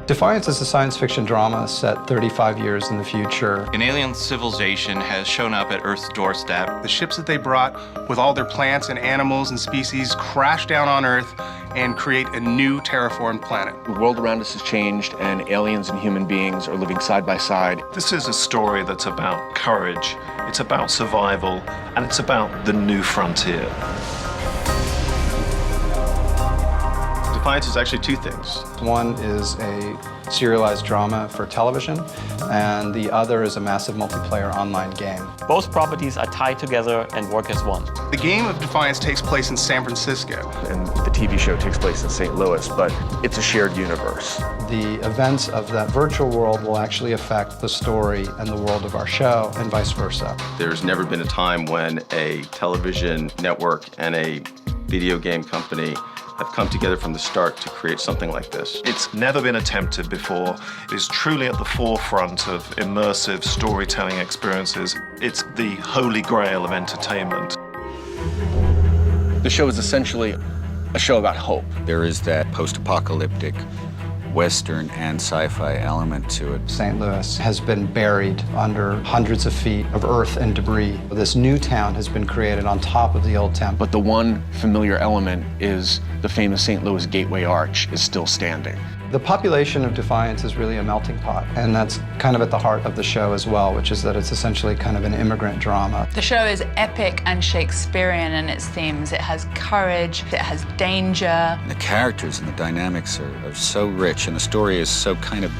Defiance is a science fiction drama set 35 years in the future. An alien civilization has shown up at Earth's doorstep. The ships that they brought with all their plants and animals and species crash down on Earth and create a new terraformed planet. The world around us has changed, and aliens and human beings are living side by side. This is a story that's about courage, it's about survival, and it's about the new frontier. Defiance is actually two things. One is a serialized drama for television, and the other is a massive multiplayer online game. Both properties are tied together and work as one. The game of Defiance takes place in San Francisco. And the TV show takes place in St. Louis, but it's a shared universe. The events of that virtual world will actually affect the story and the world of our show, and vice versa. There's never been a time when a television network and a video game company have come together from the start to create something like this. It's never been attempted before. It is truly at the forefront of immersive storytelling experiences. It's the holy grail of entertainment. The show is essentially a show about hope. There is that post-apocalyptic Western and sci-fi element to it. St. Louis has been buried under hundreds of feet of earth and debris. This new town has been created on top of the old town. But the one familiar element is the famous St. Louis Gateway Arch is still standing. The population of Defiance is really a melting pot, and that's kind of at the heart of the show as well, which is that it's essentially kind of an immigrant drama. The show is epic and Shakespearean in its themes. It has courage, it has danger. And the characters and the dynamics are so rich, and the story is so kind of,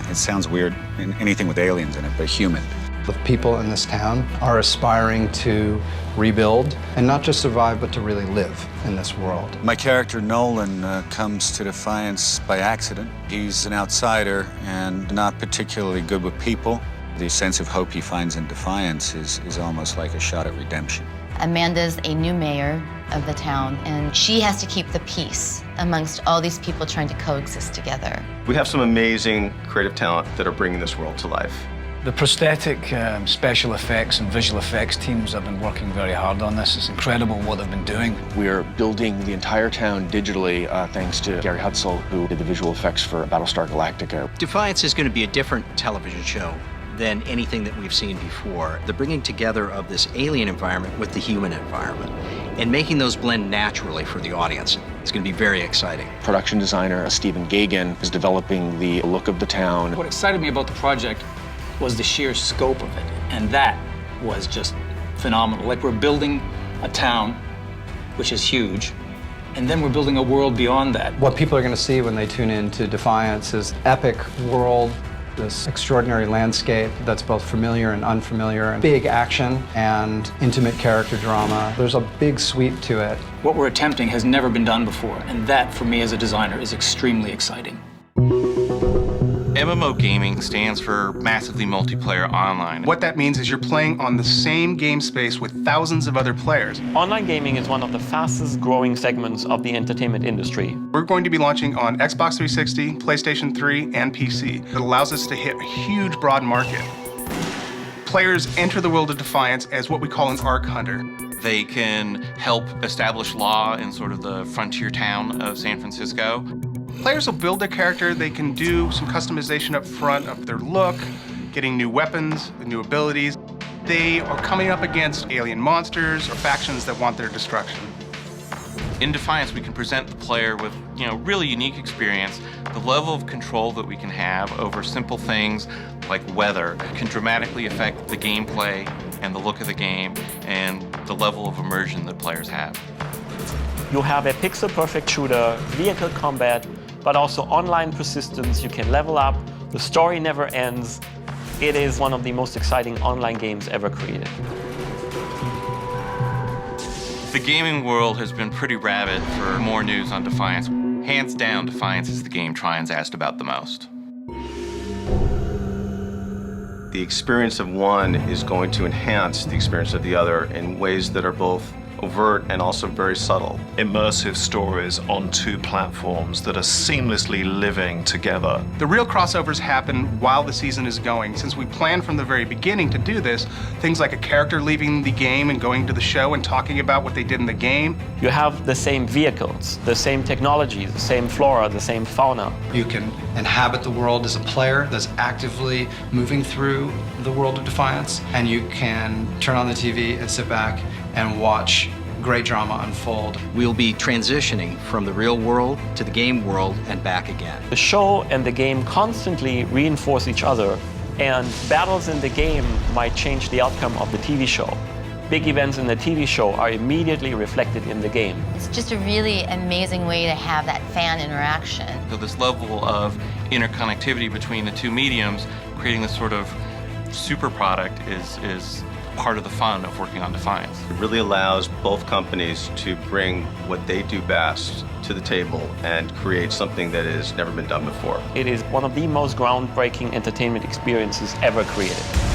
it sounds weird, anything with aliens in it, but human. The people in this town are aspiring to rebuild, and not just survive, but to really live in this world. My character, Nolan, comes to Defiance by accident. He's an outsider and not particularly good with people. The sense of hope he finds in Defiance is almost like a shot at redemption. Amanda's a new mayor of the town, and she has to keep the peace amongst all these people trying to coexist together. We have some amazing creative talent that are bringing this world to life. The prosthetic, special effects and visual effects teams have been working very hard on this. It's incredible what they've been doing. We're building the entire town digitally thanks to Gary Hutzel, who did the visual effects for Battlestar Galactica. Defiance is going to be a different television show than anything that we've seen before. The bringing together of this alien environment with the human environment and making those blend naturally for the audience is going to be very exciting. Production designer Stephen Gagan is developing the look of the town. What excited me about the project was the sheer scope of it, and that was just phenomenal. Like, we're building a town, which is huge, and then we're building a world beyond that. What people are going to see when they tune in to Defiance is epic world, this extraordinary landscape that's both familiar and unfamiliar, and big action and intimate character drama. There's a big sweep to it. What we're attempting has never been done before, and that, for me as a designer, is extremely exciting. MMO gaming stands for massively multiplayer online. What that means is you're playing on the same game space with thousands of other players. Online gaming is one of the fastest growing segments of the entertainment industry. We're going to be launching on Xbox 360, PlayStation 3, and PC. It allows us to hit a huge, broad market. Players enter the world of Defiance as what we call an arc hunter. They can help establish law in sort of the frontier town of San Francisco. Players will build their character. They can do some customization up front of their look, getting new weapons, new abilities. They are coming up against alien monsters or factions that want their destruction. In Defiance, we can present the player with, really unique experience. The level of control that we can have over simple things like weather can dramatically affect the gameplay and the look of the game and the level of immersion that players have. You have a pixel-perfect shooter, vehicle combat, but also online persistence. You can level up. The story never ends. It is one of the most exciting online games ever created. The gaming world has been pretty rabid for more news on Defiance. Hands down, Defiance is the game Tryon's asked about the most. The experience of one is going to enhance the experience of the other in ways that are both overt and also very subtle. Immersive stories on two platforms that are seamlessly living together. The real crossovers happen while the season is going. Since we planned from the very beginning to do this, things like a character leaving the game and going to the show and talking about what they did in the game. You have the same vehicles, the same technologies, the same flora, the same fauna. You can inhabit the world as a player that's actively moving through the world of Defiance, and you can turn on the TV and sit back and watch great drama unfold. We'll be transitioning from the real world to the game world and back again. The show and the game constantly reinforce each other, and battles in the game might change the outcome of the TV show. Big events in the TV show are immediately reflected in the game. It's just a really amazing way to have that fan interaction. So this level of interconnectivity between the two mediums, creating this sort of super product is part of the fun of working on Defiance. It really allows both companies to bring what they do best to the table and create something that has never been done before. It is one of the most groundbreaking entertainment experiences ever created.